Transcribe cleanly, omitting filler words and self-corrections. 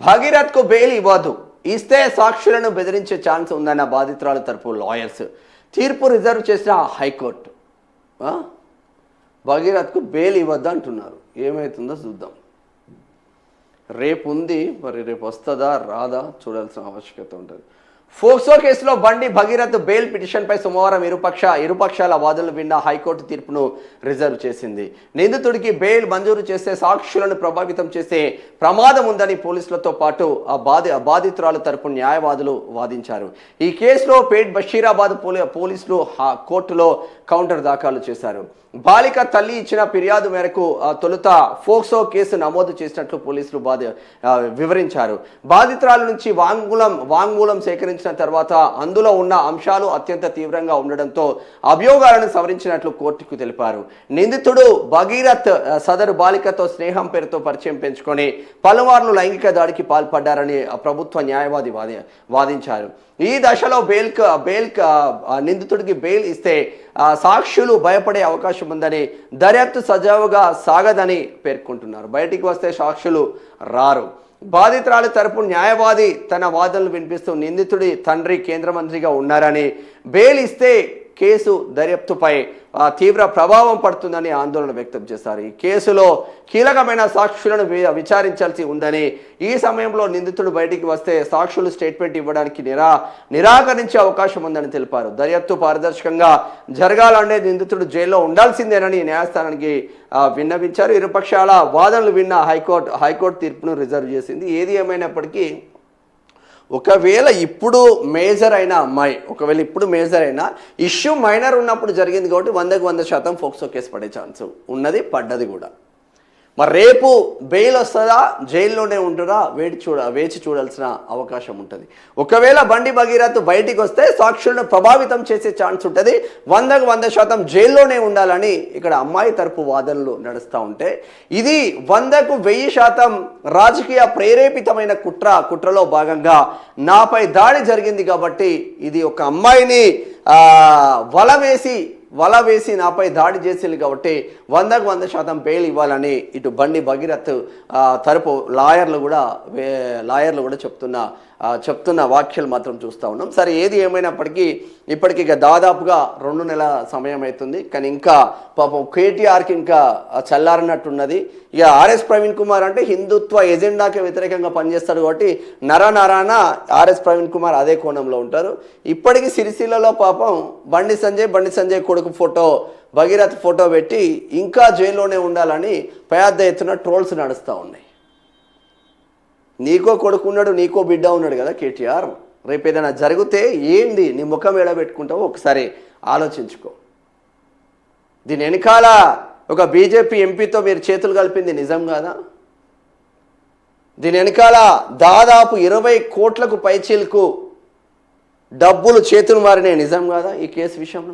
భగీరథ్కు bail ఇవ్వదు, ఇస్తే సాక్షులను బెదిరించే ఛాన్స్ ఉందన్న బాధితురాల తరపు లాయర్స్. తీర్పు రిజర్వ్ చేసిన హైకోర్టు. భగీరథ్కు బెయిల్ ఇవ్వద్దు అంటున్నారు. ఏమవుతుందో చూద్దాం. రేపు ఉంది, మరి రేపు వస్తుందా రాదా చూడాల్సిన ఆవశ్యకత ఉంటుంది. ఫోక్సో కేసులో బండి భగీరథ్ బెయిల్ పిటిషన్పై సోమవారం ఇరుపక్షాల వాదనలు విన్న హైకోర్టు తీర్పును రిజర్వ్ చేసింది. నిందితుడికి బెయిల్ మంజూరు చేస్తే సాక్షులను ప్రభావితం చేసే ప్రమాదం ఉందని పోలీసులతో పాటు బాధితురాలు తరపు న్యాయవాదులు వాదించారు. ఈ కేసులో పేట్ బషీరాబాద్ పోలీసులు కోర్టులో కౌంటర్ దాఖలు చేశారు. బాలిక తల్లి ఇచ్చిన ఫిర్యాదు మేరకు తొలుత ఫోక్సో కేసు నమోదు చేసినట్లు పోలీసులు వివరించారు. బాధితురాల నుంచి వాంగ్మూలం సేకరించిన తర్వాత అందులో ఉన్న అంశాలు అత్యంత తీవ్రంగా ఉండడంతో అభియోగాలను సవరించినట్లు కోర్టుకు తెలిపారు. నిందితుడు భగీరథ్ సదరు బాలికతో స్నేహం పేరుతో పరిచయం పెంచుకొని పలుమార్లు లైంగిక దాడికి పాల్పడ్డారని ప్రభుత్వ న్యాయవాది వాదించారు. ఈ దశలో నిందితుడికి బెయిల్ ఇస్తే సాక్షులు భయపడే అవకాశం ఉందని, దర్యాప్తు సజావుగా సాగదని పేర్కొంటున్నారు. బయటికి వస్తే సాక్షులు రారు. బాధితురాలి తరపు న్యాయవాది తన వాదనలు వినిపిస్తూ నిందితుడి తండ్రి కేంద్ర మంత్రిగా ఉన్నారని, బెయిల్ ఇస్తే కేసు దర్యాప్తుపై తీవ్ర ప్రభావం పడుతుందని ఆందోళన వ్యక్తం చేశారు. ఈ కేసులో కీలకమైన సాక్షులను విచారించాల్సి ఉందని, ఈ సమయంలో నిందితుడు బయటికి వస్తే సాక్షులు స్టేట్మెంట్ ఇవ్వడానికి నిరాకరించే అవకాశం ఉందని తెలిపారు. దర్యాప్తు పారదర్శకంగా జరగాలంటే నిందితుడు జైల్లో ఉండాల్సిందేనని న్యాయస్థానానికి విన్నవించారు. ఇరుపక్షాల వాదనలు విన్న హైకోర్టు తీర్పును రిజర్వ్ చేసింది. ఏది ఏమైనప్పటికీ ఒకవేళ ఇప్పుడు మేజర్ అయిన అమ్మాయి, ఇష్యూ మైనర్ ఉన్నప్పుడు జరిగింది కాబట్టి 100% ఫోక్సో కేసు పడే ఛాన్స్ ఉన్నది, పడ్డది కూడా. మరి రేపు బెయిల్ వస్తుందా, జైల్లోనే ఉంటుందా వేచి చూడాల్సిన అవకాశం ఉంటుంది. ఒకవేళ బండి భగీరథ్ బయటికి వస్తే సాక్షులను ప్రభావితం చేసే ఛాన్స్ ఉంటుంది. 100% జైల్లోనే ఉండాలని ఇక్కడ అమ్మాయి తరపు వాదనలు నడుస్తూ ఉంటే, ఇది 100% రాజకీయ ప్రేరేపితమైన కుట్రలో భాగంగా నాపై దాడి జరిగింది కాబట్టి, ఇది ఒక అమ్మాయిని వల వేసి నాపై దాడి చేసింది కాబట్టి 100% బెయిల్ ఇవ్వాలని ఇటు బండి భగీరథ్ తరపు లాయర్లు కూడా చెప్తున్న వాక్యాలు మాత్రం చూస్తూ ఉన్నాం. సరే, ఏది ఏమైనప్పటికీ ఇప్పటికి దాదాపుగా 2 నెలల సమయం అవుతుంది. కానీ ఇంకా పాపం కేటీఆర్కి ఇంకా చల్లారినట్టున్నది. ఇక ఆర్ఎస్ ప్రవీణ్ కుమార్ అంటే హిందుత్వ ఎజెండాకి వ్యతిరేకంగా పనిచేస్తాడు కాబట్టి నరాన ఆర్ఎస్ ప్రవీణ్ కుమార్ అదే కోణంలో ఉంటారు. ఇప్పటికీ సిరిసిల్లలో పాపం బండి సంజయ్ కొడుకు ఫోటో, భగీరథ్ ఫోటో పెట్టి ఇంకా జైల్లోనే ఉండాలని పెద్ద ఎత్తున ట్రోల్స్ నడుస్తూ ఉన్నాయి. నీకో కొడుకు ఉన్నాడు, నీకో బిడ్డ ఉన్నాడు కదా కేటీఆర్. రేపు ఏదైనా జరిగితే ఏంది నీ ముఖం ఎడబెట్టుకుంటావో ఒకసారి ఆలోచించుకో. దీని వెనకాల ఒక బీజేపీ ఎంపీతో మీరు చేతులు కలిపింది నిజం కాదా? దీని వెనకాల దాదాపు 20 కోట్లకు పైచీలకు డబ్బులు చేతులు మారినాయి నిజం కాదా ఈ కేసు విషయంలో?